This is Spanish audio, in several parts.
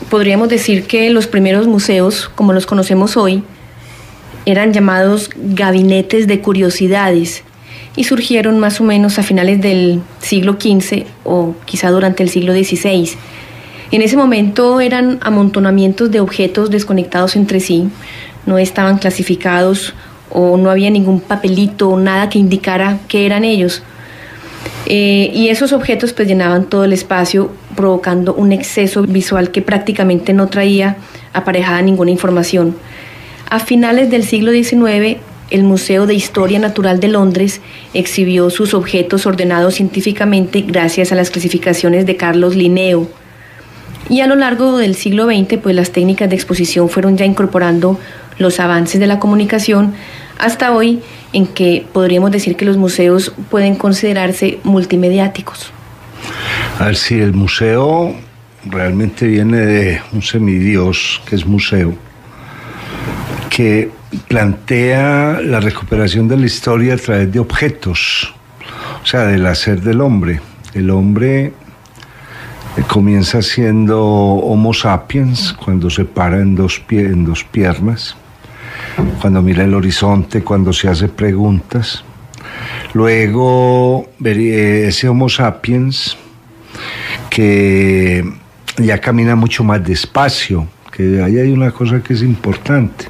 podríamos decir que los primeros museos, como los conocemos hoy, eran llamados gabinetes de curiosidades y surgieron más o menos a finales del siglo XV o quizá durante el siglo XVI. En ese momento eran amontonamientos de objetos desconectados entre sí, no estaban clasificados o no había ningún papelito o nada que indicara qué eran ellos. Y esos objetos pues llenaban todo el espacio, provocando un exceso visual que prácticamente no traía aparejada ninguna información. A finales del siglo XIX, el Museo de Historia Natural de Londres exhibió sus objetos ordenados científicamente gracias a las clasificaciones de Carlos Linneo. Y a lo largo del siglo XX, pues las técnicas de exposición fueron ya incorporando los avances de la comunicación hasta hoy, en que podríamos decir que los museos pueden considerarse multimediáticos. A ver, si el museo realmente viene de un semidios, que es museo, que plantea la recuperación de la historia a través de objetos, o sea, del hacer del hombre. El hombre comienza siendo Homo sapiens cuando se para en dos piernas, cuando mira el horizonte, cuando se hace preguntas. Luego ese Homo sapiens que ya camina mucho más despacio, que ahí hay una cosa que es importante,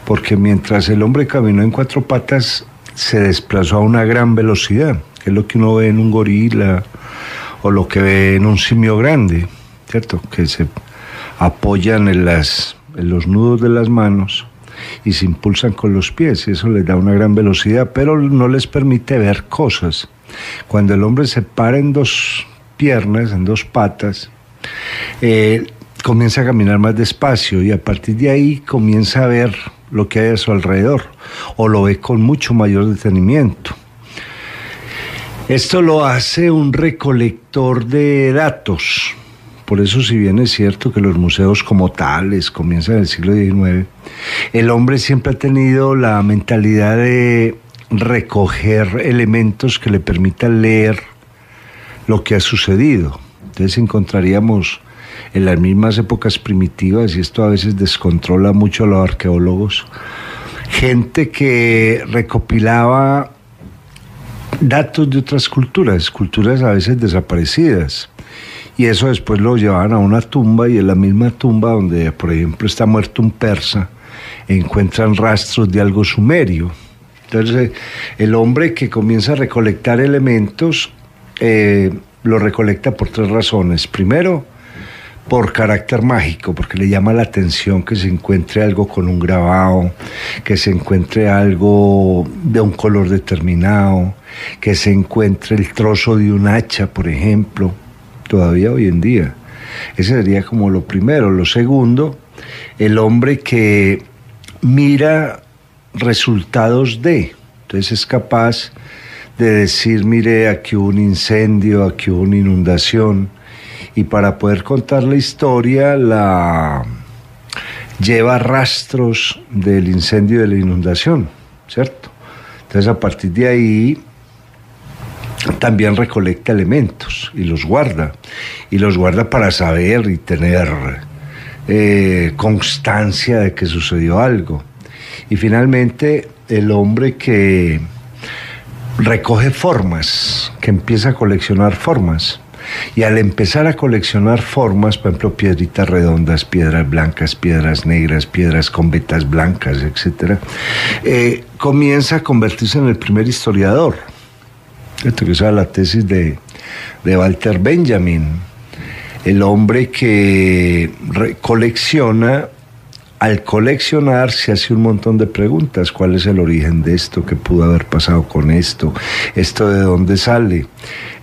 porque mientras el hombre caminó en cuatro patas, se desplazó a una gran velocidad, que es lo que uno ve en un gorila o lo que ve en un simio grande, ¿cierto? Que se apoyan en los nudos de las manos y se impulsan con los pies, y eso les da una gran velocidad, pero no les permite ver cosas. Cuando el hombre se para en dos piernas, en dos patas, comienza a caminar más despacio, y a partir de ahí comienza a ver lo que hay a su alrededor, o lo ve con mucho mayor detenimiento. Esto lo hace un recolector de datos. Por eso, si bien es cierto que los museos como tales comienzan en el siglo XIX, el hombre siempre ha tenido la mentalidad de recoger elementos que le permitan leer lo que ha sucedido. Entonces encontraríamos en las mismas épocas primitivas, y esto a veces descontrola mucho a los arqueólogos, gente que recopilaba datos de otras culturas a veces desaparecidas, y eso después lo llevaban a una tumba, y en la misma tumba donde, por ejemplo, está muerto un persa, encuentran rastros de algo sumerio. Entonces, el hombre que comienza a recolectar elementos, lo recolecta por tres razones. Primero, por carácter mágico, porque le llama la atención que se encuentre algo con un grabado, que se encuentre algo de un color determinado, que se encuentre el trozo de un hacha, por ejemplo, todavía hoy en día. Ese sería como lo primero. Lo segundo, el hombre que mira resultados de, entonces es capaz de decir, mire, aquí hubo un incendio, aquí hubo una inundación, y para poder contar la historia la lleva rastros del incendio y de la inundación, ¿cierto? Entonces, a partir de ahí también recolecta elementos y los guarda para saber y tener constancia de que sucedió algo. Y finalmente, el hombre que recoge formas, que empieza a coleccionar formas. Y al empezar a coleccionar formas, por ejemplo, piedritas redondas, piedras blancas, piedras negras, piedras con vetas blancas, etc., comienza a convertirse en el primer historiador. Esto que es la tesis de Walter Benjamin, el hombre que colecciona. Al coleccionar se hace un montón de preguntas. ¿Cuál es el origen de esto? ¿Qué pudo haber pasado con esto? ¿Esto de dónde sale?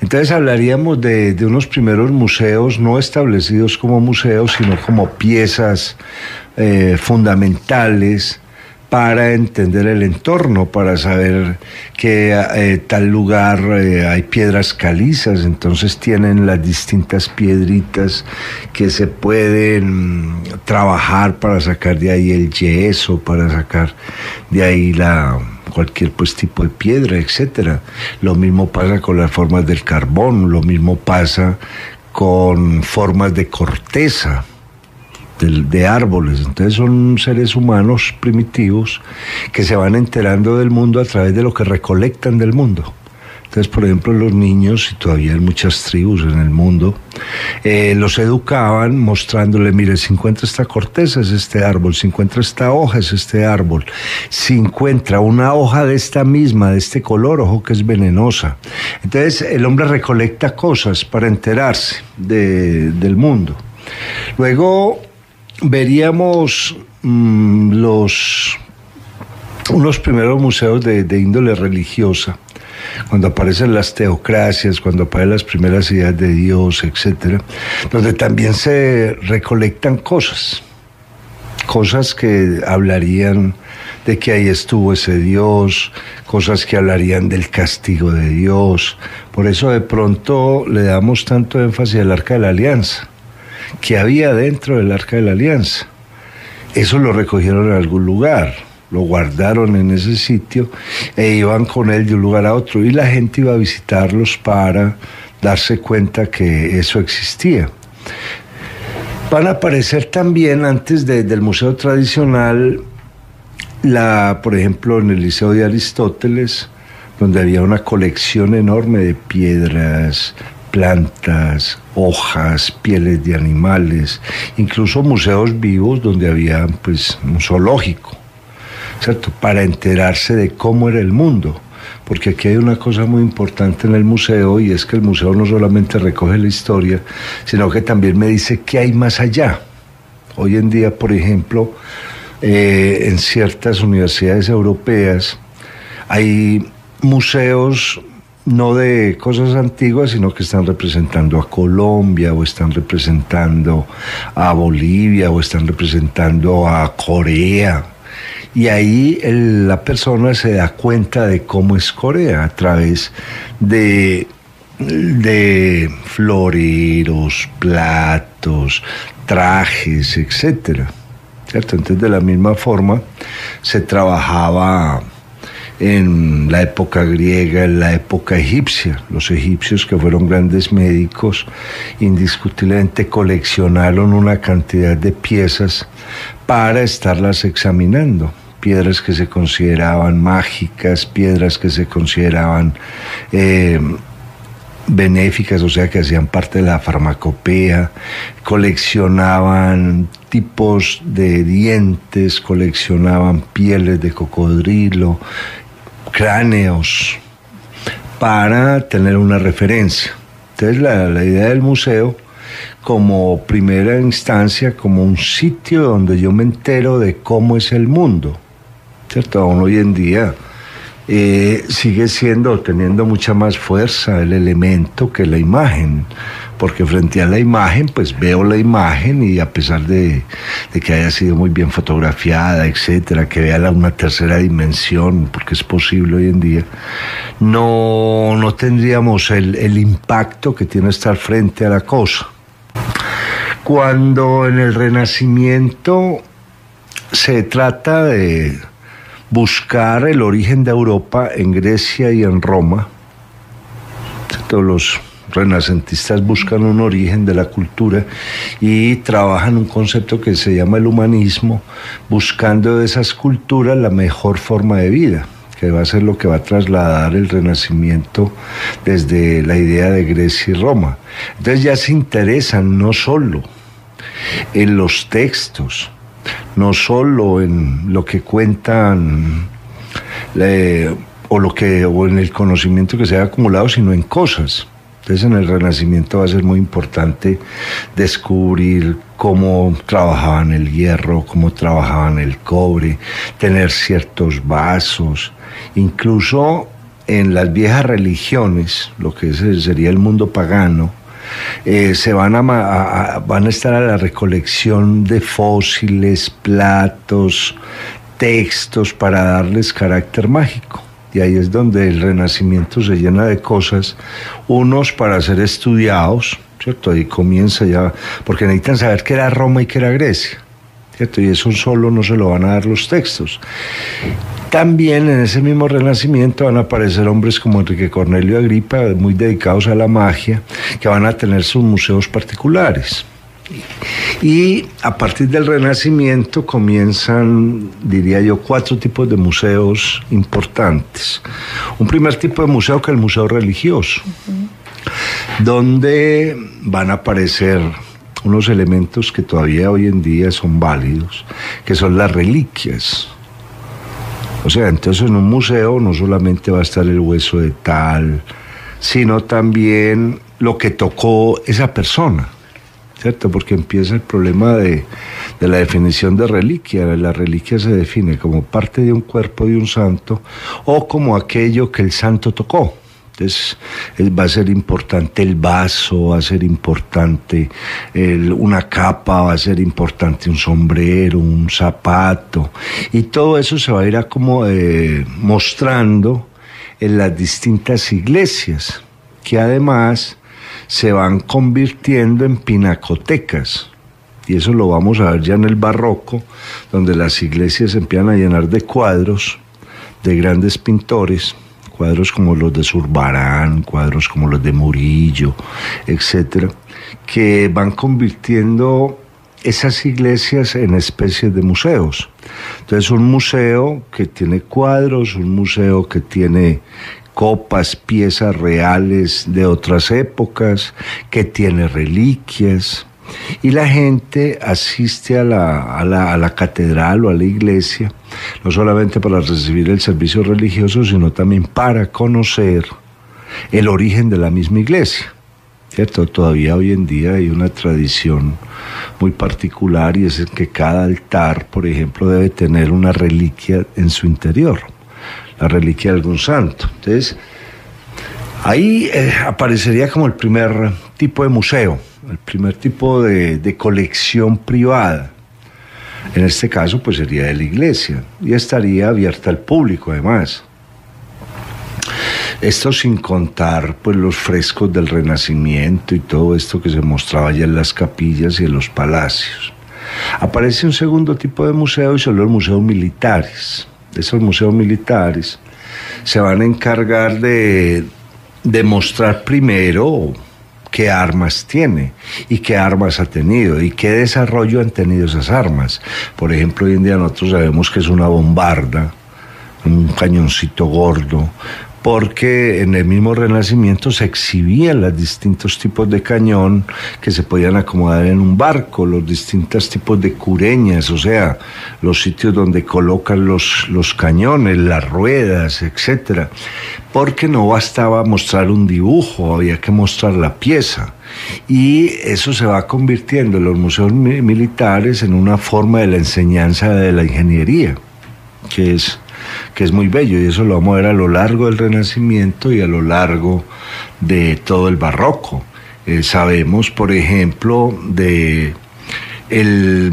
Entonces hablaríamos de unos primeros museos no establecidos como museos, sino como piezas fundamentales para entender el entorno, para saber que tal lugar hay piedras calizas, entonces tienen las distintas piedritas que se pueden trabajar para sacar de ahí el yeso, para sacar de ahí cualquier tipo de piedra, etcétera. Lo mismo pasa con las formas del carbón, lo mismo pasa con formas de corteza. de árboles. Entonces son seres humanos primitivos que se van enterando del mundo a través de lo que recolectan del mundo. Entonces, por ejemplo, los niños, y todavía hay muchas tribus en el mundo, los educaban mostrándole, mire, si encuentra esta corteza es este árbol, si encuentra esta hoja es este árbol, si encuentra una hoja de esta misma, de este color, ojo que es venenosa. Entonces, el hombre recolecta cosas para enterarse del mundo. Luego veríamos unos primeros museos de índole religiosa, cuando aparecen las teocracias, cuando aparecen las primeras ideas de Dios, etcétera, donde también se recolectan cosas que hablarían de que ahí estuvo ese Dios, cosas que hablarían del castigo de Dios. Por eso de pronto le damos tanto énfasis al Arca de la Alianza, que había dentro del Arca de la Alianza. Eso lo recogieron en algún lugar, lo guardaron en ese sitio e iban con él de un lugar a otro y la gente iba a visitarlos para darse cuenta que eso existía. Van a aparecer también antes del museo tradicional, por ejemplo, en el Liceo de Aristóteles, donde había una colección enorme de piedras, plantas, hojas, pieles de animales, incluso museos vivos donde había pues un zoológico, ¿cierto? Para enterarse de cómo era el mundo, porque aquí hay una cosa muy importante en el museo y es que el museo no solamente recoge la historia, sino que también me dice qué hay más allá. Hoy en día, por ejemplo, en ciertas universidades europeas hay museos no de cosas antiguas, sino que están representando a Colombia, o están representando a Bolivia, o están representando a Corea. Y ahí la persona se da cuenta de cómo es Corea a través de floreros, platos, trajes, etcétera, ¿cierto? Entonces, de la misma forma, se trabajaba en la época griega, en la época egipcia. Los egipcios, que fueron grandes médicos, indiscutiblemente coleccionaron una cantidad de piezas para estarlas examinando. Piedras que se consideraban mágicas, piedras que se consideraban benéficas, o sea, que hacían parte de la farmacopea, coleccionaban tipos de dientes, coleccionaban pieles de cocodrilo, cráneos, para tener una referencia. Entonces la idea del museo, como primera instancia, como un sitio donde yo me entero de cómo es el mundo, ¿cierto? Aún hoy en día sigue teniendo mucha más fuerza el elemento que la imagen, porque frente a la imagen, pues veo la imagen y a pesar de que haya sido muy bien fotografiada, etcétera, que vea una tercera dimensión, porque es posible hoy en día, no tendríamos el impacto que tiene estar frente a la cosa. Cuando en el Renacimiento se trata de buscar el origen de Europa en Grecia y en Roma, todos los renacentistas buscan un origen de la cultura y trabajan un concepto que se llama el humanismo, buscando de esas culturas la mejor forma de vida, que va a ser lo que va a trasladar el Renacimiento desde la idea de Grecia y Roma. Entonces ya se interesan no solo en los textos, no solo en lo que cuentan o en el conocimiento que se ha acumulado, sino en cosas. Entonces en el Renacimiento va a ser muy importante descubrir cómo trabajaban el hierro, cómo trabajaban el cobre, tener ciertos vasos. Incluso en las viejas religiones, lo que sería el mundo pagano, van a estar a la recolección de fósiles, platos, textos para darles carácter mágico. Y ahí es donde el Renacimiento se llena de cosas, unos para ser estudiados, ¿cierto? Ahí comienza ya, porque necesitan saber qué era Roma y qué era Grecia, ¿cierto? Y eso solo no se lo van a dar los textos. También en ese mismo Renacimiento van a aparecer hombres como Enrique Cornelio Agripa, muy dedicados a la magia, que van a tener sus museos particulares. Y a partir del Renacimiento comienzan, diría yo, 4 tipos de museos importantes. Un primer tipo de museo, que es el museo religioso, donde van a aparecer unos elementos que todavía hoy en día son válidos, que son las reliquias. O sea, entonces en un museo no solamente va a estar el hueso de tal, sino también lo que tocó esa persona, ¿cierto? Porque empieza el problema de la definición de reliquia. La reliquia se define como parte de un cuerpo de un santo o como aquello que el santo tocó. Entonces va a ser importante el vaso, va a ser importante una capa, va a ser importante un sombrero, un zapato, y todo eso se va a ir mostrando en las distintas iglesias, que además se van convirtiendo en pinacotecas. Y eso lo vamos a ver ya en el barroco, donde las iglesias se empiezan a llenar de cuadros de grandes pintores, cuadros como los de Zurbarán, cuadros como los de Murillo, etcétera, que van convirtiendo esas iglesias en especies de museos. Entonces, un museo que tiene cuadros, un museo que tiene copas, piezas reales de otras épocas, que tiene reliquias, y la gente asiste a la catedral o a la iglesia, no solamente para recibir el servicio religioso, sino también para conocer el origen de la misma iglesia, ¿cierto? Todavía hoy en día hay una tradición muy particular, y es que cada altar, por ejemplo, debe tener una reliquia en su interior, la reliquia de algún santo. Entonces, ahí aparecería como el primer tipo de museo, el primer tipo de colección privada. En este caso, pues sería de la iglesia, y estaría abierta al público además. Esto sin contar pues los frescos del Renacimiento y todo esto que se mostraba ya en las capillas y en los palacios. Aparece un segundo tipo de museo, y son los museos militares. Esos museos militares se van a encargar de mostrar primero qué armas tiene y qué armas ha tenido y qué desarrollo han tenido esas armas. Por ejemplo, hoy en día nosotros sabemos que es una bombarda, un cañoncito gordo, porque en el mismo Renacimiento se exhibían los distintos tipos de cañón que se podían acomodar en un barco, los distintos tipos de cureñas, o sea, los sitios donde colocan los cañones, las ruedas, etcétera, porque no bastaba mostrar un dibujo, había que mostrar la pieza. Y eso se va convirtiendo en los museos militares en una forma de la enseñanza de la ingeniería, que es muy bello, y eso lo vamos a ver a lo largo del Renacimiento y a lo largo de todo el barroco. Sabemos, por ejemplo, de el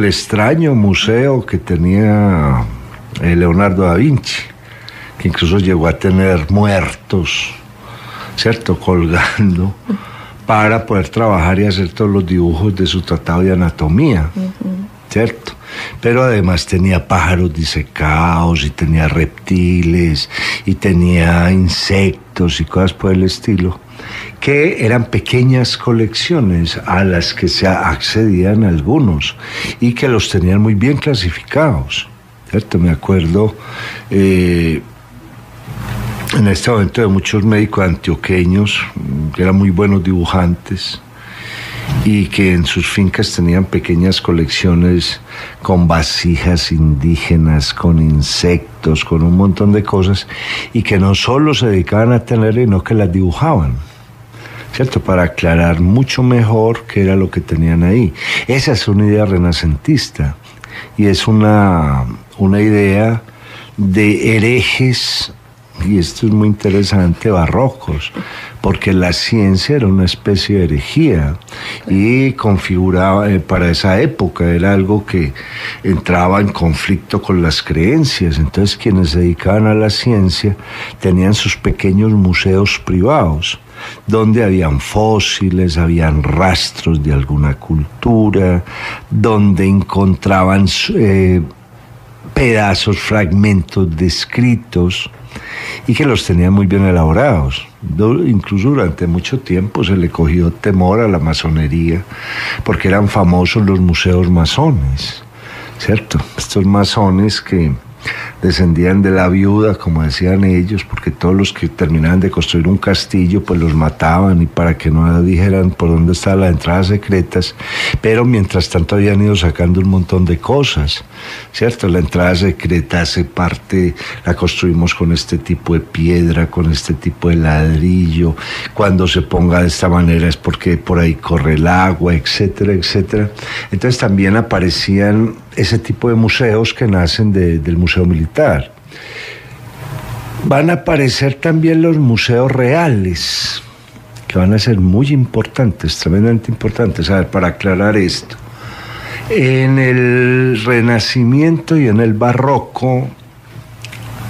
extraño museo que tenía Leonardo da Vinci, que incluso llegó a tener muertos, ¿cierto?, colgando para poder trabajar y hacer todos los dibujos de su tratado de anatomía, ¿cierto? Pero además tenía pájaros disecados, y tenía reptiles, y tenía insectos y cosas por el estilo, que eran pequeñas colecciones a las que se accedían algunos y que los tenían muy bien clasificados, ¿cierto? Me acuerdo en este momento de muchos médicos antioqueños que eran muy buenos dibujantes y que en sus fincas tenían pequeñas colecciones con vasijas indígenas, con insectos, con un montón de cosas, y que no solo se dedicaban a tener, sino que las dibujaban, ¿cierto?, para aclarar mucho mejor qué era lo que tenían ahí. Esa es una idea renacentista, y es una idea de herejes, y esto es muy interesante, barrocos, porque la ciencia era una especie de herejía y configuraba para esa época, era algo que entraba en conflicto con las creencias. Entonces quienes se dedicaban a la ciencia tenían sus pequeños museos privados, donde habían fósiles, habían rastros de alguna cultura, donde encontraban pedazos, fragmentos de escritos, y que los tenía muy bien elaborados. Incluso durante mucho tiempo se le cogió temor a la masonería, porque eran famosos los museos masones, ¿cierto? Estos masones que descendían de la viuda, como decían ellos, porque todos los que terminaban de construir un castillo, pues los mataban, y para que no dijeran por dónde estaban las entradas secretas, pero mientras tanto habían ido sacando un montón de cosas, ¿cierto? La entrada secreta hace parte, la construimos con este tipo de piedra, con este tipo de ladrillo, cuando se ponga de esta manera es porque por ahí corre el agua, etcétera, etcétera. Entonces también aparecían ese tipo de museos que nacen del Museo Militar. Van a aparecer también los museos reales, que van a ser muy importantes, tremendamente importantes. A ver, para aclarar esto, en el Renacimiento y en el Barroco,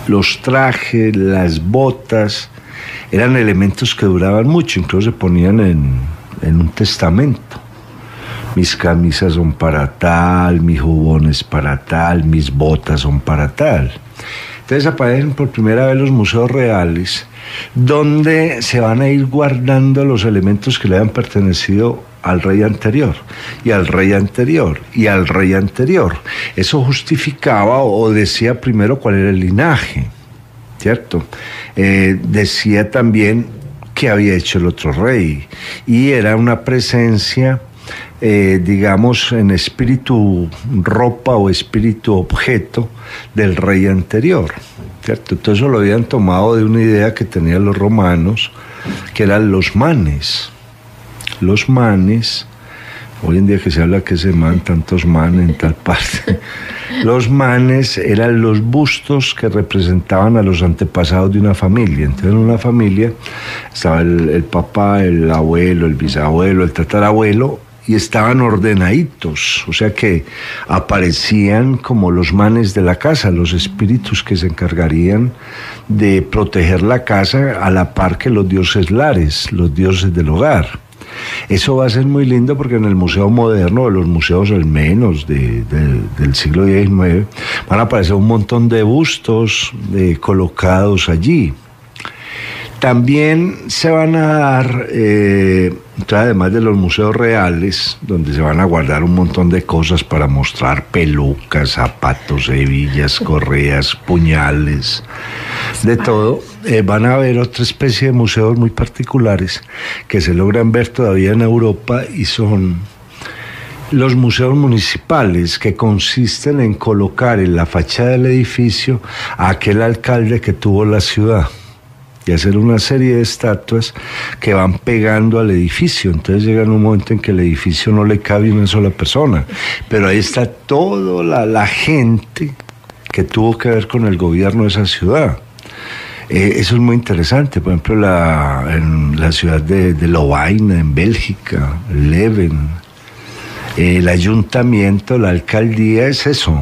los trajes, las botas, eran elementos que duraban mucho, incluso se ponían en un testamento. Mis camisas son para tal, mis jubones para tal, mis botas son para tal. Entonces aparecen por primera vez los museos reales, donde se van a ir guardando los elementos que le han pertenecido al rey anterior, y al rey anterior, y al rey anterior. Eso justificaba o decía primero cuál era el linaje, ¿cierto? Decía también qué había hecho el otro rey, y era una presencia, digamos, en espíritu ropa o espíritu objeto del rey anterior, ¿cierto? Todo eso lo habían tomado de una idea que tenían los romanos, que eran los manes. Los manes, hoy en día que se habla que se man, tantos manes en tal parte, los manes eran los bustos que representaban a los antepasados de una familia. Entonces en una familia estaba el papá, el abuelo, el bisabuelo, el tatarabuelo, y estaban ordenaditos, o sea que aparecían como los manes de la casa, los espíritus que se encargarían de proteger la casa a la par que los dioses lares, los dioses del hogar. Eso va a ser muy lindo porque en el museo moderno, de los museos al menos del siglo XIX, van a aparecer un montón de bustos colocados allí. También se van a dar, además de los museos reales, donde se van a guardar un montón de cosas para mostrar pelucas, zapatos, hebillas, correas, puñales, de todo, van a haber otra especie de museos muy particulares que se logran ver todavía en Europa, y son los museos municipales, que consisten en colocar en la fachada del edificio a aquel alcalde que tuvo la ciudad, y hacer una serie de estatuas que van pegando al edificio. Entonces llega un momento en que el edificio no le cabe una sola persona, pero ahí está toda la gente que tuvo que ver con el gobierno de esa ciudad. Eso es muy interesante. Por ejemplo, en la ciudad de Lovaina, en Bélgica, Leven, el ayuntamiento, la alcaldía es eso,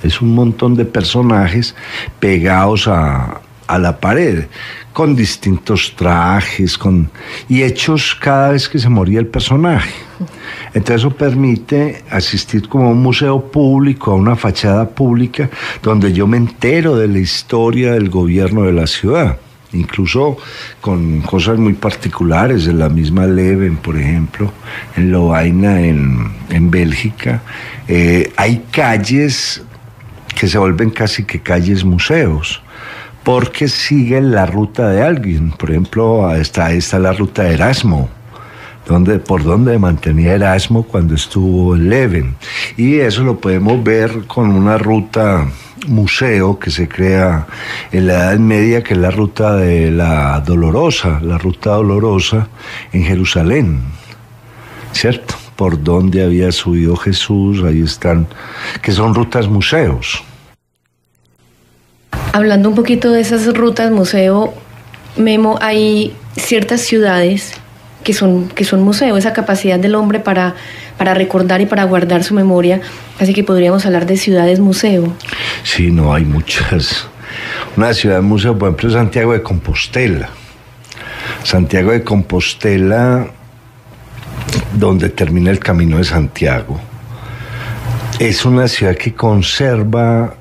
es un montón de personajes pegados a la pared, con distintos trajes, y hechos cada vez que se moría el personaje. Entonces eso permite asistir como a un museo público, a una fachada pública, donde yo me entero de la historia del gobierno de la ciudad, incluso con cosas muy particulares. En la misma Leven, por ejemplo, en Lovaina, en Bélgica, hay calles que se vuelven casi que calles museos, porque siguen la ruta de alguien. Por ejemplo, está la ruta de Erasmo, por donde mantenía Erasmo cuando estuvo en Leven. Y eso lo podemos ver con una ruta museo que se crea en la Edad Media, que es la ruta de la ruta dolorosa en Jerusalén, ¿cierto? Por donde había subido Jesús, ahí están, que son rutas museos. Hablando un poquito de esas rutas museo, Memo, hay ciertas ciudades que son museo, esa capacidad del hombre para recordar y para guardar su memoria, así que podríamos hablar de ciudades museo. Sí, no, hay muchas. Una ciudad museo, por ejemplo, Santiago de Compostela. Santiago de Compostela, donde termina el Camino de Santiago, es una ciudad que conserva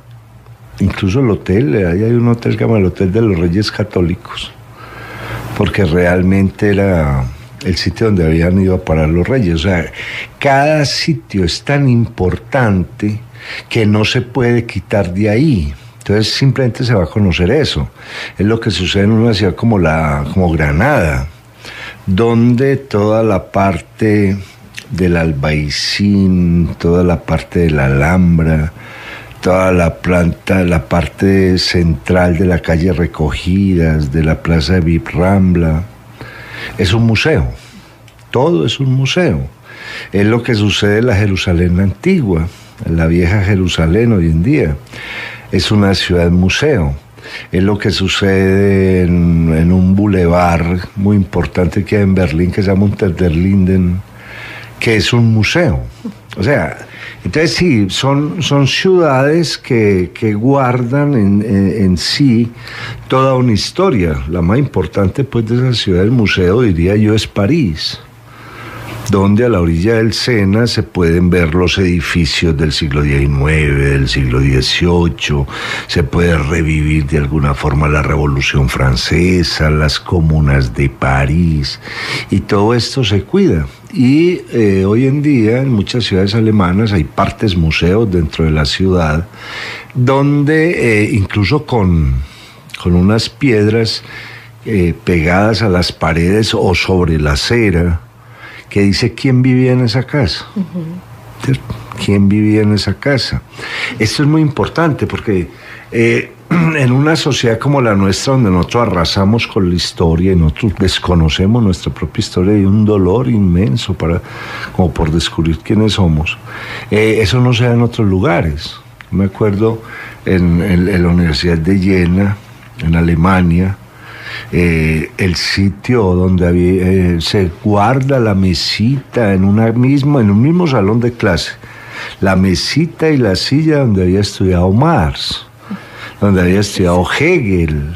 incluso el hotel, ahí hay un hotel que se llama el Hotel de los Reyes Católicos, porque realmente era el sitio donde habían ido a parar los reyes. O sea, cada sitio es tan importante que no se puede quitar de ahí. Entonces simplemente se va a conocer eso. Es lo que sucede en una ciudad como Granada, donde toda la parte del Albaicín, toda la parte de la Alhambra, toda la parte central de la calle Recogidas, de la plaza de Vip Rambla, es un museo. Todo es un museo. Es lo que sucede en la Jerusalén antigua, en la vieja Jerusalén hoy en día. Es una ciudad museo. Es lo que sucede en un bulevar muy importante que hay en Berlín, que se llama Unter den Linden, que es un museo. O sea, entonces sí, son ciudades que guardan en sí toda una historia. La más importante pues de esa ciudad del museo, diría yo, es París, donde a la orilla del Sena se pueden ver los edificios del siglo XIX, del siglo XVIII, se puede revivir de alguna forma la Revolución Francesa, las comunas de París, y todo esto se cuida. Y hoy en día en muchas ciudades alemanas hay partes museos dentro de la ciudad, donde incluso con unas piedras pegadas a las paredes o sobre la acera, que dice quién vivía en esa casa. Uh-huh. ¿Quién vivía en esa casa? Esto es muy importante porque en una sociedad como la nuestra, donde nosotros arrasamos con la historia y nosotros desconocemos nuestra propia historia, y un dolor inmenso como por descubrir quiénes somos, eso no se da en otros lugares. Me acuerdo en la Universidad de Jena, en Alemania, el sitio donde se guarda la mesita en un mismo salón de clase, la mesita y la silla donde había estudiado Marx, donde había estudiado Hegel.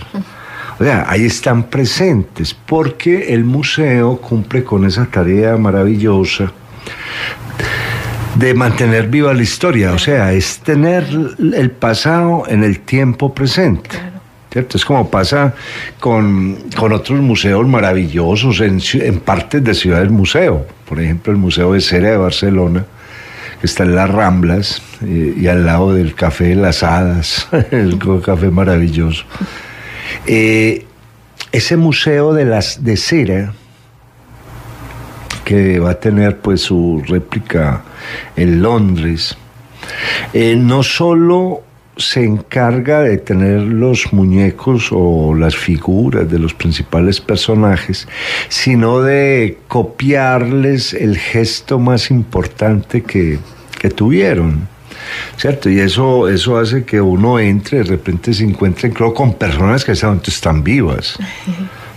O sea, ahí están presentes porque el museo cumple con esa tarea maravillosa de mantener viva la historia. O sea, es tener el pasado en el tiempo presente. ¿Cierto? Es como pasa con otros museos maravillosos en partes de Ciudad del Museo. Por ejemplo, el Museo de Cera de Barcelona, que está en las Ramblas y al lado del Café de las Hadas, el café maravilloso. Ese museo de cera, que va a tener pues su réplica en Londres, no solo se encarga de tener los muñecos o las figuras de los principales personajes, sino de copiarles el gesto más importante que tuvieron, ¿cierto? Y eso hace que uno entre, de repente se encuentre creo con personas que están vivas,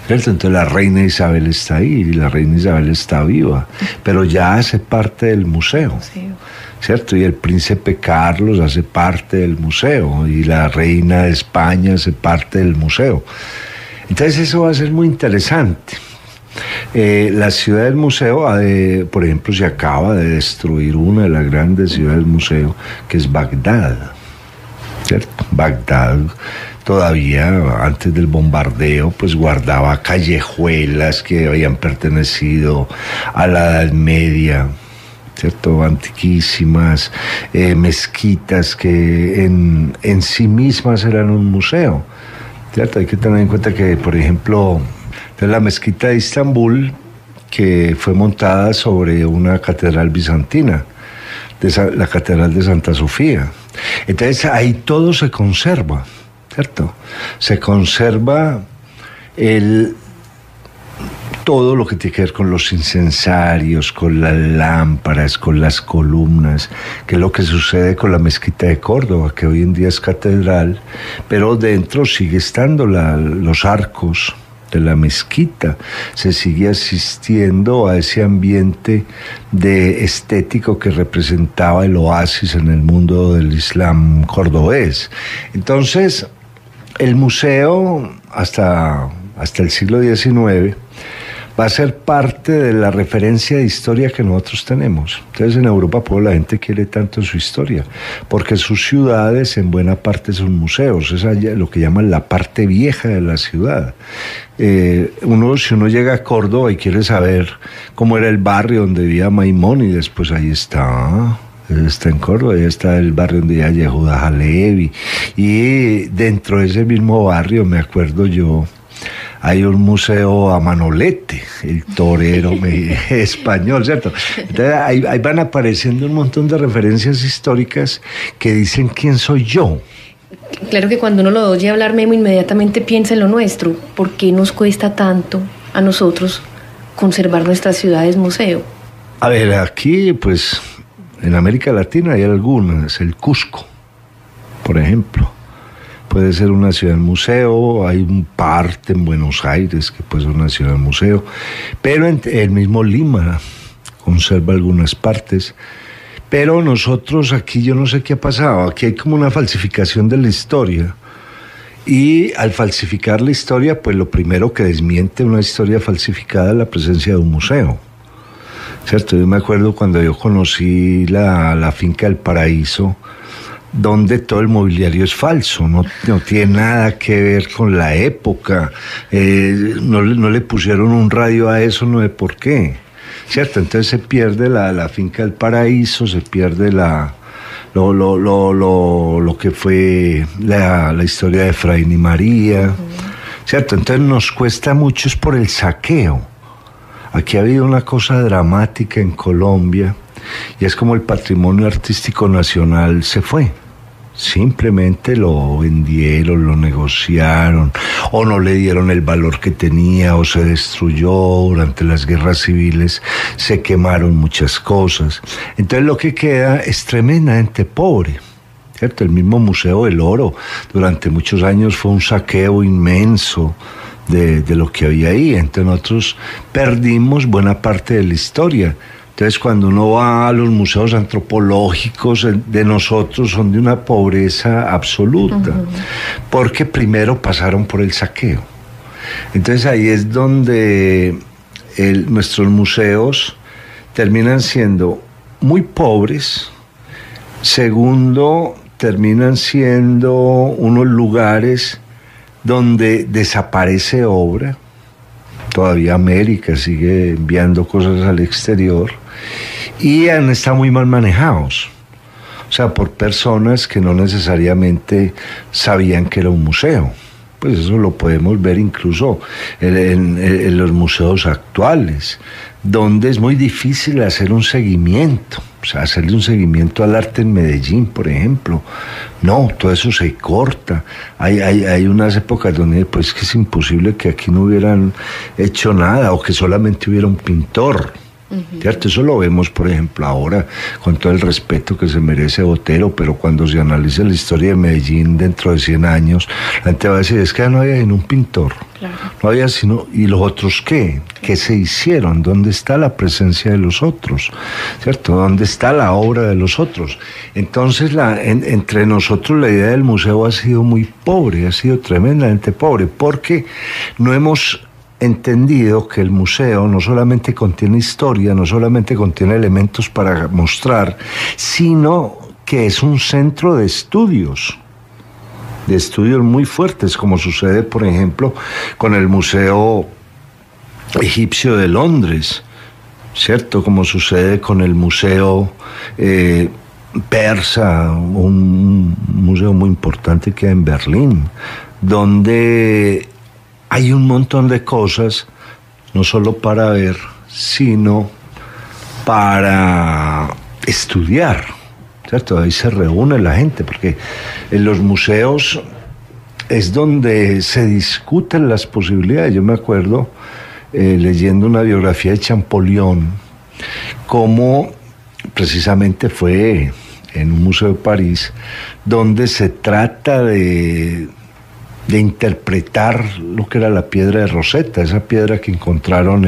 ¿cierto? Entonces la reina Isabel está ahí, y la reina Isabel está viva, pero ya hace parte del museo. Sí. ¿Cierto? Y el príncipe Carlos hace parte del museo, y la reina de España hace parte del museo. Entonces eso va a ser muy interesante. La ciudad del museo, por ejemplo, se acaba de destruir una de las grandes ciudades del museo, que es Bagdad, ¿cierto? Bagdad todavía antes del bombardeo pues guardaba callejuelas que habían pertenecido a la Edad Media, ¿cierto? Antiquísimas, mezquitas que en sí mismas eran un museo, ¿cierto? Hay que tener en cuenta que, por ejemplo, la mezquita de Istambul, que fue montada sobre una catedral bizantina, la catedral de Santa Sofía. Entonces ahí todo se conserva, ¿cierto? Se conserva todo lo que tiene que ver con los incensarios, con las lámparas, con las columnas, que es lo que sucede con la mezquita de Córdoba, que hoy en día es catedral, pero dentro sigue estando los arcos de la mezquita, se sigue asistiendo a ese ambiente estético que representaba el oasis en el mundo del Islam cordobés. Entonces, el museo hasta el siglo XIX va a ser parte de la referencia de historia que nosotros tenemos. Entonces en Europa pues la gente quiere tanto su historia, porque sus ciudades en buena parte son museos, es lo que llaman la parte vieja de la ciudad. Si uno llega a Córdoba y quiere saber cómo era el barrio donde vivía Maimónides, pues ahí está en Córdoba, ahí está el barrio donde vivía Yehuda Halevi, y dentro de ese mismo barrio, me acuerdo yo, hay un museo a Manolete, el torero español, ¿cierto? Entonces, ahí van apareciendo un montón de referencias históricas que dicen quién soy yo. Claro que cuando uno lo oye hablar, Memo, inmediatamente piensa en lo nuestro. ¿Por qué nos cuesta tanto a nosotros conservar nuestras ciudades museo? A ver, aquí, pues, en América Latina hay algunas, el Cusco, por ejemplo. Puede ser una ciudad museo, hay un parte en Buenos Aires que puede ser una ciudad museo, pero el mismo Lima conserva algunas partes. Pero nosotros aquí, yo no sé qué ha pasado, aquí hay como una falsificación de la historia. Y al falsificar la historia, pues lo primero que desmiente una historia falsificada es la presencia de un museo. ¿Cierto? Yo me acuerdo cuando yo conocí la finca del Paraíso, donde todo el mobiliario es falso, no tiene nada que ver con la época, no le pusieron un radio a eso, no sé por qué, ¿cierto? Entonces se pierde la finca del Paraíso, se pierde lo que fue la historia de Efraín y María, ¿cierto? Entonces nos cuesta mucho, es por el saqueo. Aquí ha habido una cosa dramática en Colombia, y es como el patrimonio artístico nacional se fue. Simplemente lo vendieron, lo negociaron, o no le dieron el valor que tenía, o se destruyó durante las guerras civiles, se quemaron muchas cosas. Entonces lo que queda es tremendamente pobre, ¿cierto? El mismo Museo del Oro durante muchos años fue un saqueo inmenso de lo que había ahí. Entonces nosotros perdimos buena parte de la historia. Entonces, cuando uno va a los museos antropológicos de nosotros, son de una pobreza absoluta, porque primero pasaron por el saqueo. Entonces, ahí es donde nuestros museos terminan siendo muy pobres. Segundo, terminan siendo unos lugares donde desaparece obra. Todavía América sigue enviando cosas al exterior y están muy mal manejados, o sea, por personas que no necesariamente sabían que era un museo. Pues eso lo podemos ver incluso en los museos actuales, donde es muy difícil hacer un seguimiento. O sea, hacerle un seguimiento al arte en Medellín, por ejemplo. No, todo eso se corta. Hay unas épocas donde pues que es imposible que aquí no hubieran hecho nada o que solamente hubiera un pintor. ¿Cierto? Eso lo vemos, por ejemplo, ahora, con todo el respeto que se merece Botero, pero cuando se analice la historia de Medellín dentro de 100 años, la gente va a decir, es que no había ni un pintor. Claro. No había sino, ¿y los otros qué? ¿Qué se hicieron? ¿Dónde está la presencia de los otros? ¿Cierto? ¿Dónde está la obra de los otros? Entonces, entre nosotros la idea del museo ha sido muy pobre, ha sido tremendamente pobre, porque no hemos entendido que el museo no solamente contiene historia, no solamente contiene elementos para mostrar, sino que es un centro de estudios muy fuertes, como sucede, por ejemplo, con el Museo Egipcio de Londres, ¿cierto? Como sucede con el Museo Persa, un museo muy importante que hay en Berlín, donde hay un montón de cosas, no solo para ver, sino para estudiar, ¿cierto? Ahí se reúne la gente, porque en los museos es donde se discuten las posibilidades. Yo me acuerdo, leyendo una biografía de Champollion, cómo precisamente fue en un museo de París, donde se trata de interpretar lo que era la piedra de Rosetta, esa piedra que encontraron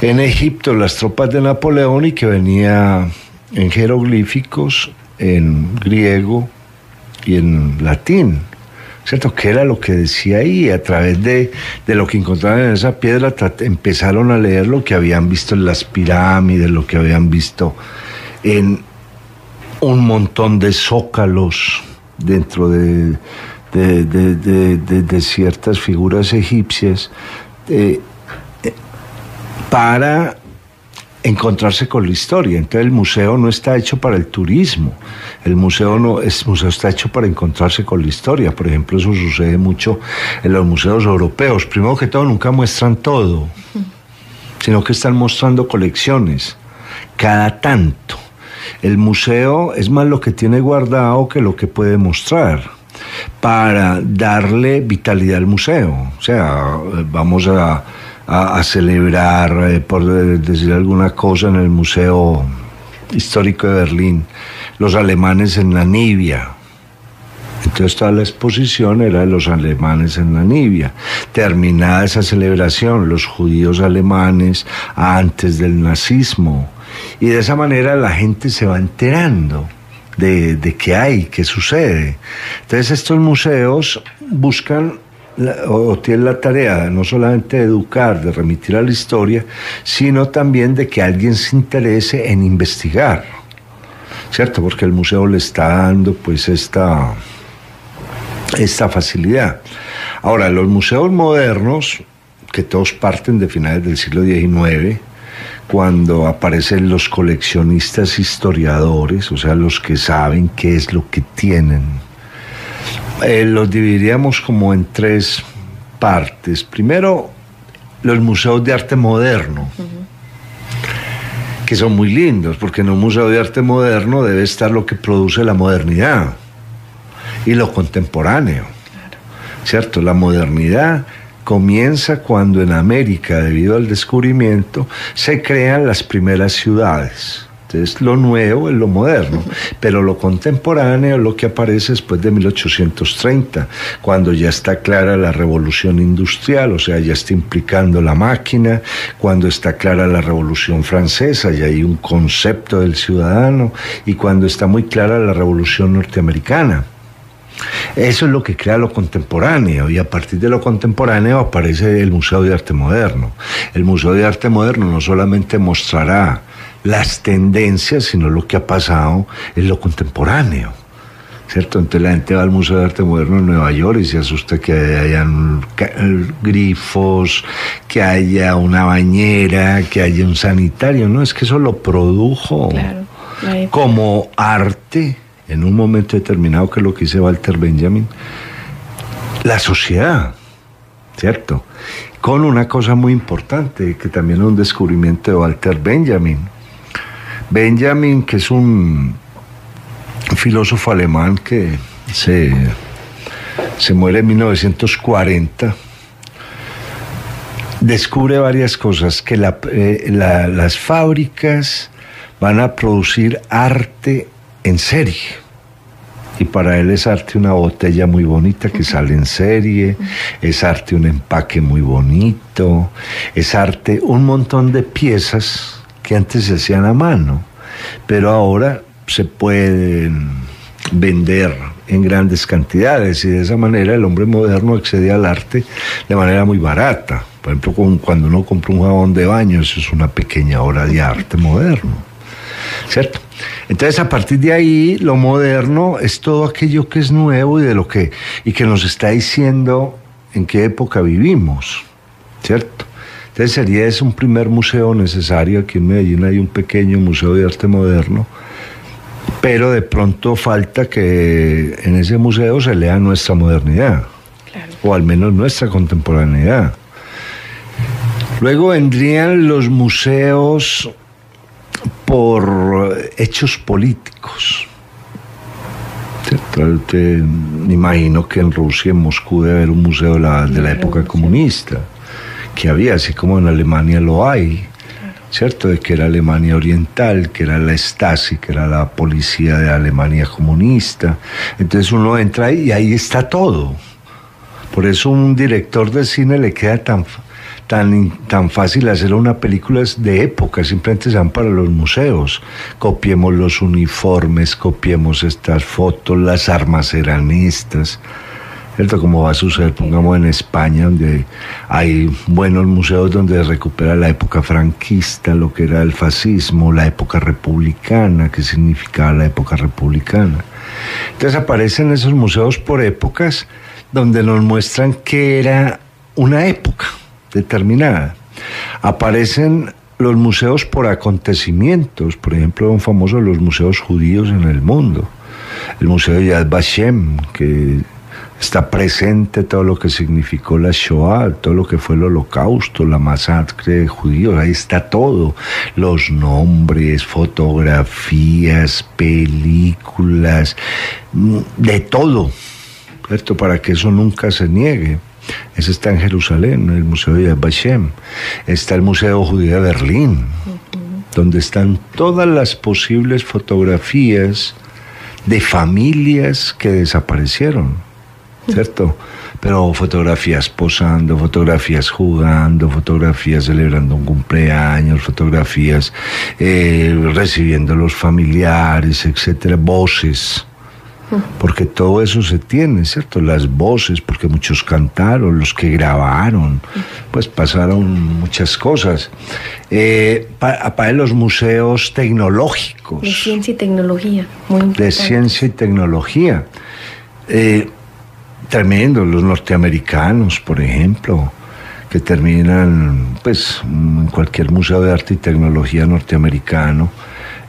en Egipto las tropas de Napoleón y que venía en jeroglíficos, en griego y en latín. ¿cierto? ¿Qué era lo que decía ahí? A través de lo que encontraban en esa piedra, empezaron a leer lo que habían visto en las pirámides, lo que habían visto en un montón de zócalos dentro de ciertas figuras egipcias, para encontrarse con la historia. Entonces el museo no está hecho para el turismo, el museo está hecho para encontrarse con la historia. Por ejemplo, eso sucede mucho en los museos europeos. Primero que todo, nunca muestran todo, sino que están mostrando colecciones cada tanto. El museo es más lo que tiene guardado que lo que puede mostrar, para darle vitalidad al museo. O sea, vamos a celebrar, por decir alguna cosa, en el Museo Histórico de Berlín, los alemanes en Namibia. Entonces toda la exposición era de los alemanes en Namibia. Terminada esa celebración, los judíos alemanes antes del nazismo. Y de esa manera la gente se va enterando de qué hay, qué sucede. Entonces estos museos buscan o tienen la tarea no solamente de educar, de remitir a la historia, sino también de que alguien se interese en investigar, ¿cierto? Porque el museo le está dando pues esta facilidad. Ahora, los museos modernos, que todos parten de finales del siglo XIX, cuando aparecen los coleccionistas historiadores, o sea, los que saben qué es lo que tienen, los dividiríamos como en tres partes. Primero, los museos de arte moderno, que son muy lindos, porque en un museo de arte moderno debe estar lo que produce la modernidad y lo contemporáneo, ¿cierto? La modernidad comienza cuando en América, debido al descubrimiento, se crean las primeras ciudades. Entonces, lo nuevo es lo moderno, pero lo contemporáneo es lo que aparece después de 1830, cuando ya está clara la revolución industrial, o sea, ya está implicando la máquina, cuando está clara la revolución francesa, ya hay un concepto del ciudadano, y cuando está muy clara la revolución norteamericana. Eso es lo que crea lo contemporáneo, y a partir de lo contemporáneo aparece el Museo de Arte Moderno. El Museo de Arte Moderno no solamente mostrará las tendencias, sino lo que ha pasado en lo contemporáneo, ¿cierto? Entonces la gente va al Museo de Arte Moderno en Nueva York y se asusta que hayan grifos, que haya una bañera, que haya un sanitario. No, es que eso lo produjo como arte en un momento determinado, que es lo que dice Walter Benjamin, la sociedad, ¿cierto? Con una cosa muy importante, que también es un descubrimiento de Walter Benjamin. Benjamin, que es un filósofo alemán que se muere en 1940, descubre varias cosas, que las fábricas van a producir arte en serie. Y para él es arte una botella muy bonita que sale en serie, es arte un empaque muy bonito, es arte un montón de piezas que antes se hacían a mano, pero ahora se pueden vender en grandes cantidades, y de esa manera el hombre moderno accede al arte de manera muy barata. Por ejemplo, cuando uno compra un jabón de baño, eso es una pequeña obra de arte moderno, ¿cierto? Entonces, a partir de ahí, lo moderno es todo aquello que es nuevo y que nos está diciendo en qué época vivimos, ¿cierto? Entonces sería ese un primer museo necesario. Aquí en Medellín hay un pequeño museo de arte moderno, pero de pronto falta que en ese museo se lea nuestra modernidad, claro, o al menos nuestra contemporaneidad. Luego vendrían los museos por hechos políticos. Me imagino que en Rusia, en Moscú, debe haber un museo de la época comunista, que había, así como en Alemania lo hay, ¿cierto? De que era Alemania Oriental, que era la Stasi, que era la policía de Alemania comunista. Entonces uno entra ahí y ahí está todo. Por eso a un director de cine le queda tan fácil hacer una película de época, simplemente se van para los museos. Copiemos los uniformes, copiemos estas fotos, las armas eran estas. ¿cierto? Como va a suceder, pongamos, en España, donde hay buenos museos donde se recupera la época franquista, lo que era el fascismo, la época republicana, qué significaba la época republicana. Entonces aparecen esos museos por épocas donde nos muestran que era una época determinada. Aparecen los museos por acontecimientos, por ejemplo, son famosos los museos judíos en el mundo. El Museo de Yad Vashem, que está presente todo lo que significó la Shoah, todo lo que fue el Holocausto, la masacre de judíos, ahí está todo, los nombres, fotografías, películas, de todo, ¿cierto? Para que eso nunca se niegue. Ese está en Jerusalén, el Museo de Yad Vashem. Está el Museo Judío de Berlín, donde están todas las posibles fotografías de familias que desaparecieron, ¿cierto? Pero fotografías posando, fotografías jugando, fotografías celebrando un cumpleaños, fotografías recibiendo los familiares, etcétera, voces, porque todo eso se tiene, ¿cierto? Las voces, porque muchos cantaron, los que grabaron, pues pasaron muchas cosas. Para los museos tecnológicos. De ciencia y tecnología, muy importante. De ciencia y tecnología. Tremendo, los norteamericanos, por ejemplo, que terminan, pues, en cualquier museo de arte y tecnología norteamericano,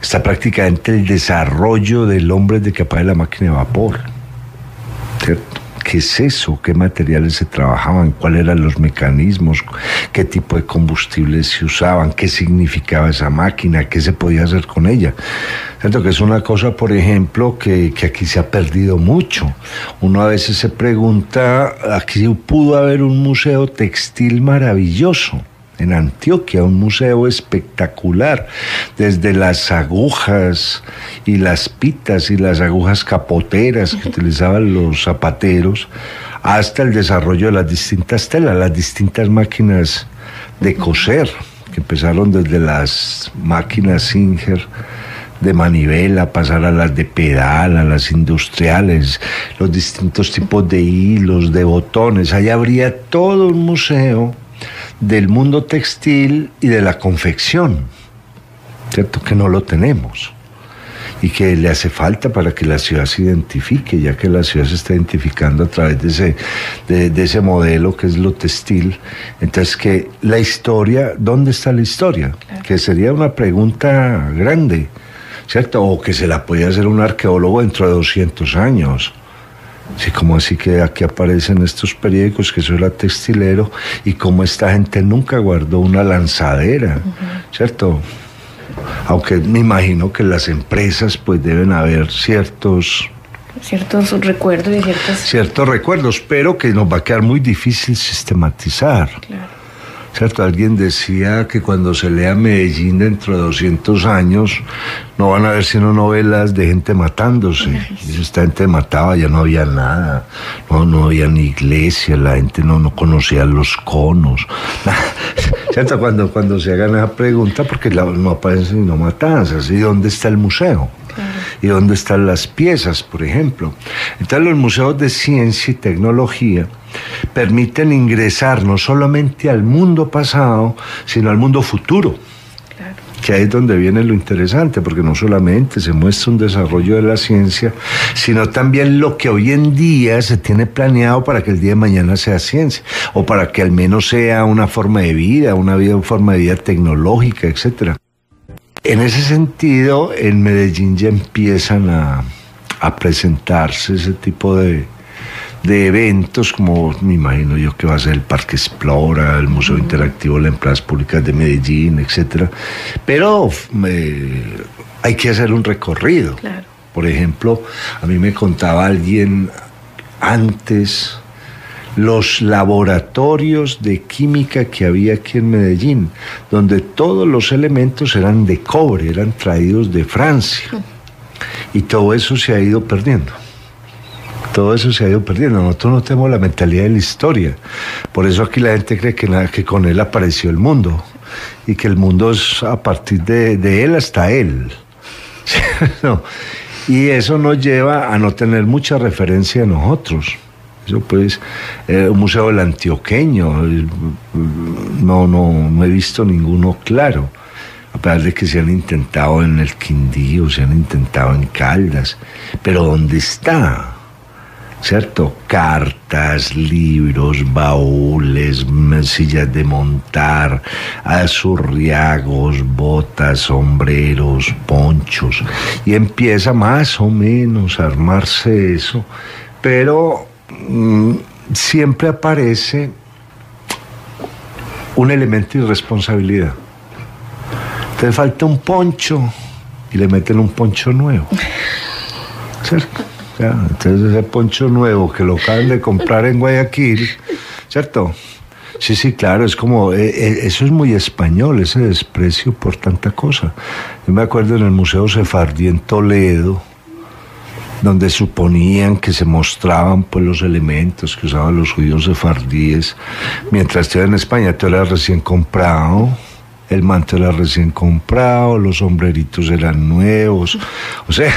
está prácticamente el desarrollo del hombre de que apague la máquina de vapor, ¿cierto? ¿Qué es eso? ¿Qué materiales se trabajaban? ¿Cuáles eran los mecanismos? ¿Qué tipo de combustibles se usaban? ¿Qué significaba esa máquina? ¿Qué se podía hacer con ella? ¿Cierto? Que es una cosa, por ejemplo, que aquí se ha perdido mucho. Uno a veces se pregunta, aquí pudo haber un museo textil maravilloso. En Antioquia, un museo espectacular, desde las agujas y las pitas y las agujas capoteras que utilizaban los zapateros, hasta el desarrollo de las distintas telas, las distintas máquinas de coser, que empezaron desde las máquinas Singer de manivela, pasar a las de pedal, a las industriales, los distintos tipos de hilos, de botones. Allá habría todo un museo del mundo textil y de la confección, ¿cierto? Que no lo tenemos y que le hace falta para que la ciudad se identifique, ya que la ciudad se está identificando a través de ese modelo que es lo textil. Entonces, que la historia, ¿dónde está la historia? Claro. Que sería una pregunta grande, ¿cierto? O que se la podía hacer un arqueólogo dentro de 200 años. Sí, como así que aquí aparecen estos periódicos que eso era textilero y cómo esta gente nunca guardó una lanzadera, ¿cierto? Aunque me imagino que las empresas pues deben haber ciertos recuerdos y ciertos recuerdos, pero que nos va a quedar muy difícil sistematizar. Claro. ¿Cierto? Alguien decía que cuando se lea Medellín dentro de 200 años no van a ver sino novelas de gente matándose. Y esta gente mataba, ya no había nada, no había ni iglesia, la gente no conocía los conos. ¿Cierto? Cuando se hagan esa pregunta, porque no aparecen sino matanzas. ¿Y dónde está el museo? Claro. ¿Y dónde están las piezas, por ejemplo? Entonces los museos de ciencia y tecnología permiten ingresar no solamente al mundo pasado, sino al mundo futuro. Claro. Que ahí es donde viene lo interesante, porque no solamente se muestra un desarrollo de la ciencia, sino también lo que hoy en día se tiene planeado para que el día de mañana sea ciencia, o para que al menos sea una forma de vida, una forma de vida tecnológica, etcétera. En ese sentido, en Medellín ya empiezan a presentarse ese tipo de eventos, como me imagino yo que va a ser el Parque Explora, el Museo Interactivo de las Plazas Públicas de Medellín, etcétera. Pero hay que hacer un recorrido. Claro. Por ejemplo, a mí me contaba alguien antes los laboratorios de química que había aquí en Medellín, donde todos los elementos eran de cobre, eran traídos de Francia. Y todo eso se ha ido perdiendo. Todo eso se ha ido perdiendo. Nosotros no tenemos la mentalidad de la historia. Por eso aquí la gente cree que con él apareció el mundo. Y que el mundo es a partir de él hasta él. No. Y eso nos lleva a no tener mucha referencia de nosotros. Eso pues, un museo del Antioqueño, no he visto ninguno claro, a pesar de que se han intentado en el Quindío, se han intentado en Caldas, pero ¿dónde está? ¿Cierto? Cartas, libros, baúles, sillas de montar, azurriagos, botas, sombreros, ponchos, y empieza más o menos a armarse eso, pero siempre aparece un elemento de irresponsabilidad. Te falta un poncho y le meten un poncho nuevo, ¿cierto? Entonces ese poncho nuevo que lo acaban de comprar en Guayaquil, ¿cierto? Sí, claro, es como, eso es muy español, ese desprecio por tanta cosa. Yo me acuerdo en el Museo Sefardí en Toledo, donde suponían que se mostraban pues los elementos que usaban los judíos sefardíes, mientras tú en España tú eras recién comprado, el manto era recién comprado, los sombreritos eran nuevos, o sea...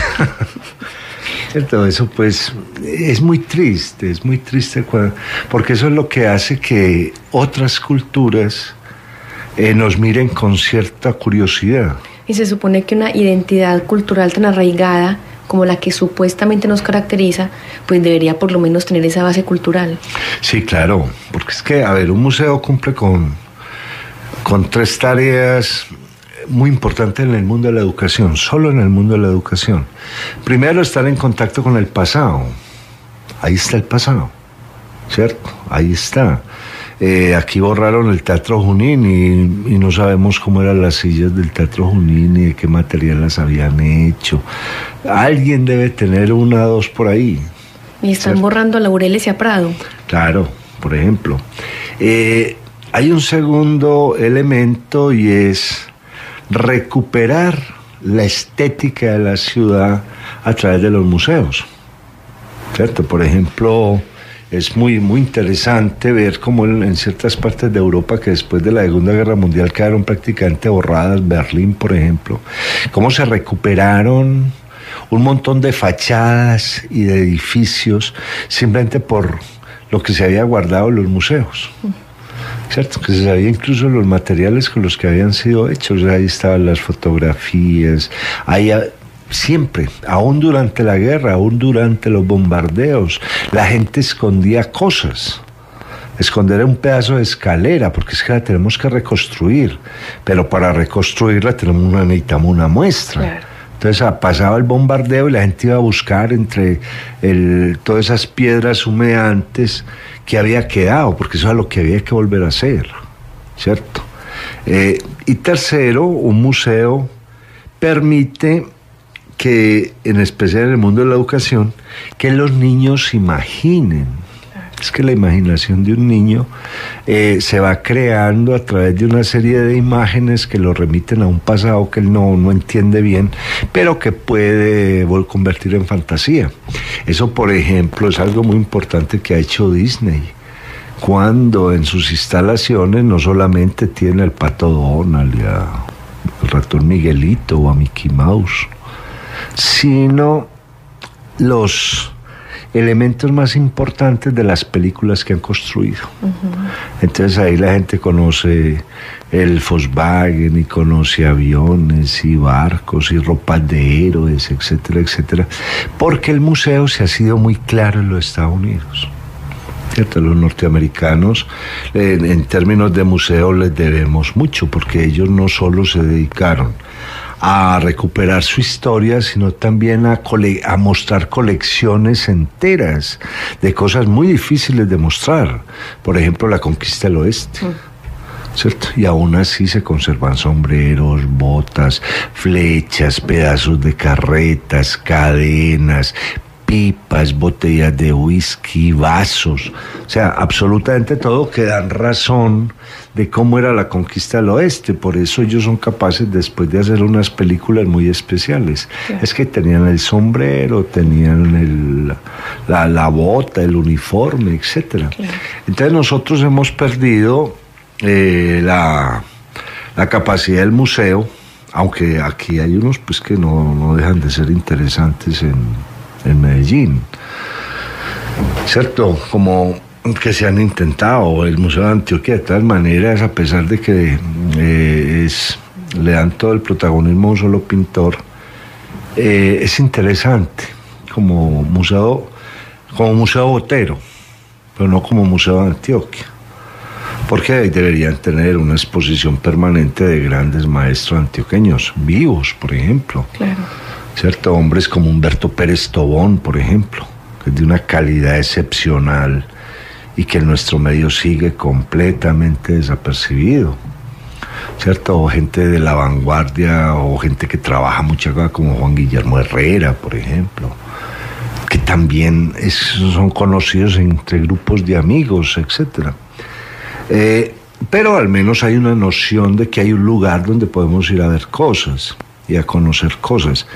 ¿Cierto? Eso pues es muy triste porque eso es lo que hace que otras culturas nos miren con cierta curiosidad. Y se supone que una identidad cultural tan arraigada como la que supuestamente nos caracteriza, pues debería por lo menos tener esa base cultural. Sí, claro, porque es que, a ver, un museo cumple con 3 tareas muy importante en el mundo de la educación, solo en el mundo de la educación. Primero, estar en contacto con el pasado. Ahí está el pasado, ¿cierto? Ahí está. Aquí borraron el Teatro Junín y no sabemos cómo eran las sillas del Teatro Junín ni de qué material las habían hecho. Alguien debe tener 1 o 2 por ahí. Y están ¿cierto? Borrando a Laureles y a Prado. Claro, por ejemplo. Hay un segundo elemento y es recuperar la estética de la ciudad a través de los museos, ¿cierto? Por ejemplo, es muy interesante ver cómo en ciertas partes de Europa que después de la Segunda Guerra Mundial quedaron prácticamente borradas, Berlín, por ejemplo, cómo se recuperaron un montón de fachadas y de edificios simplemente por lo que se había guardado en los museos. ¿Cierto? Que se sabía incluso los materiales con los que habían sido hechos. Ahí estaban las fotografías, ahí siempre, aún durante la guerra, aún durante los bombardeos, la gente escondía cosas. Esconder un pedazo de escalera, porque es que la tenemos que reconstruir, pero para reconstruirla necesitamos una muestra. Claro. Entonces pasaba el bombardeo y la gente iba a buscar entre todas esas piedras humeantes que había quedado, porque eso es lo que había que volver a hacer, ¿cierto? Y tercero, un museo permite que, en especial en el mundo de la educación, que los niños imaginen. Es que la imaginación de un niño se va creando a través de una serie de imágenes que lo remiten a un pasado que él no entiende bien, pero que puede convertir en fantasía. Eso, por ejemplo, es algo muy importante que ha hecho Disney, cuando en sus instalaciones no solamente tiene al Pato Donald y al ratón Miguelito o a Mickey Mouse, sino los elementos más importantes de las películas que han construido. Entonces ahí la gente conoce el Volkswagen y conoce aviones y barcos y ropas de héroes, etcétera, etcétera, porque el museo se ha sido muy claro en los Estados Unidos. ¿Cierto? Los norteamericanos, en términos de museo, les debemos mucho, porque ellos no solo se dedicaron a recuperar su historia, sino también a mostrar colecciones enteras de cosas muy difíciles de mostrar. Por ejemplo, la conquista del oeste, ¿cierto? Y aún así se conservan sombreros, botas, flechas, pedazos de carretas, cadenas, pipas, botellas de whisky, vasos, o sea, absolutamente todo que dan razón de cómo era la conquista del oeste. Por eso ellos son capaces después de hacer unas películas muy especiales. Claro. Es que tenían el sombrero, tenían la bota, el uniforme, etcétera. Claro. Entonces nosotros hemos perdido la capacidad del museo, aunque aquí hay unos pues que no dejan de ser interesantes en Medellín. ¿cierto? Como que se han intentado, el Museo de Antioquia de todas maneras, a pesar de que le dan todo el protagonismo a un solo pintor, es interesante como museo botero, pero no como Museo de Antioquia, porque ahí deberían tener una exposición permanente de grandes maestros antioqueños vivos, por ejemplo. Claro. ¿Cierto? Hombres como Humberto Pérez Tobón, por ejemplo, que es de una calidad excepcional y que en nuestro medio sigue completamente desapercibido, ¿cierto? O gente de la vanguardia, o gente que trabaja mucho acá, como Juan Guillermo Herrera, por ejemplo, que también son conocidos entre grupos de amigos, etc. Pero al menos hay una noción de que hay un lugar donde podemos ir a ver cosas y a conocer cosas.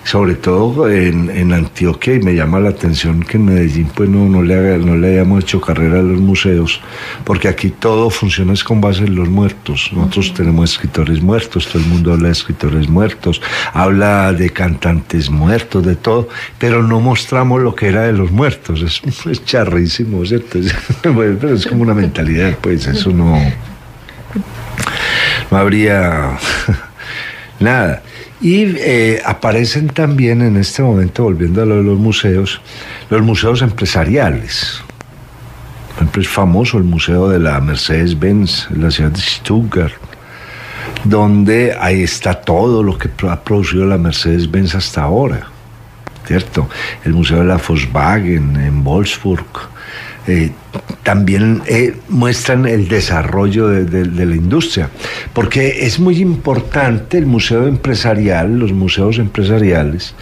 Sobre todo en Antioquia, y me llama la atención que en Medellín pues no le hayamos hecho carrera a los museos, porque aquí todo funciona es con base en los muertos. Nosotros tenemos escritores muertos, todo el mundo habla de escritores muertos, habla de cantantes muertos, de todo, pero no mostramos lo que era de los muertos. Es charrísimo, ¿cierto? Pero es como una mentalidad, pues eso no habría nada. Y aparecen también en este momento, volviendo a lo de los museos empresariales. Por ejemplo, es famoso el museo de la Mercedes-Benz en la ciudad de Stuttgart, donde ahí está todo lo que ha producido la Mercedes-Benz hasta ahora, ¿cierto? El museo de la Volkswagen en Wolfsburg. También muestran el desarrollo de la industria, porque es muy importante el museo empresarial, los museos empresariales,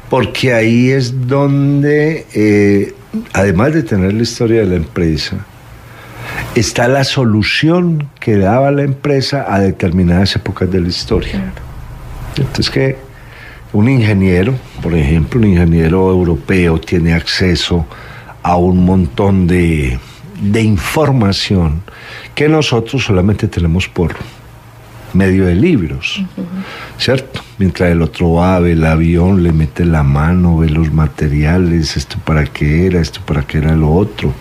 porque ahí es donde, además de tener la historia de la empresa, está la solución que daba la empresa a determinadas épocas de la historia. Entonces que un ingeniero, por ejemplo, un ingeniero europeo tiene acceso a un montón de información que nosotros solamente tenemos por medio de libros, ¿cierto? Mientras el otro va, ve el avión, le mete la mano, ve los materiales, esto para qué era lo otro.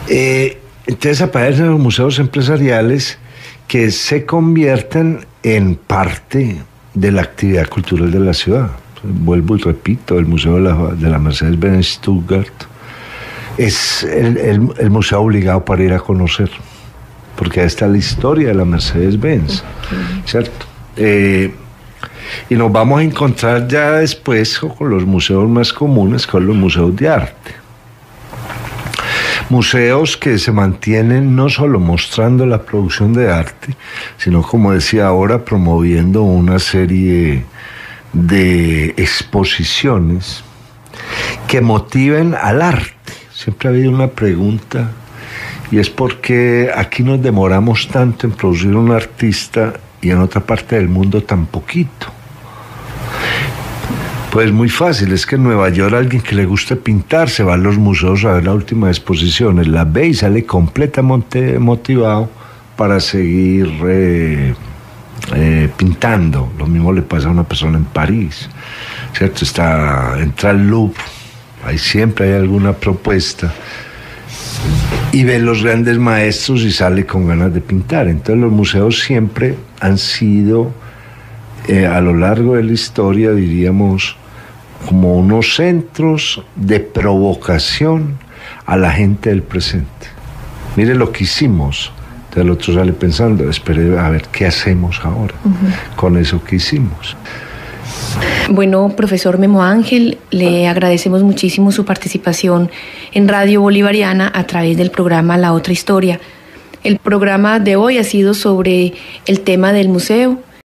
Entonces aparecen los museos empresariales que se convierten en parte de la actividad cultural de la ciudad. Vuelvo y repito, el Museo de la Mercedes-Benz Stuttgart es el museo obligado para ir a conocer, porque ahí está la historia de la Mercedes-Benz, ¿cierto? Y nos vamos a encontrar ya después con los museos más comunes, con los museos de arte. Museos que se mantienen no solo mostrando la producción de arte, sino, como decía ahora, promoviendo una serie de exposiciones que motiven al arte. Siempre ha habido una pregunta, y es por qué aquí nos demoramos tanto en producir un artista y en otra parte del mundo tan poquito. Pues muy fácil, es que en Nueva York alguien que le guste pintar se va a los museos a ver las últimas exposiciones, la ve y sale completamente motivado para seguir pintando. Lo mismo le pasa a una persona en París, ¿cierto? Entra al Louvre, ahí siempre hay alguna propuesta, y ve los grandes maestros y sale con ganas de pintar. Entonces los museos siempre han sido, a lo largo de la historia, diríamos, como unos centros de provocación a la gente del presente. Mire lo que hicimos. Entonces el otro sale pensando, espere a ver qué hacemos ahora con eso que hicimos. Bueno, profesor Memo Ángel, le agradecemos muchísimo su participación en Radio Bolivariana a través del programa La Otra Historia. El programa de hoy ha sido sobre el tema del museo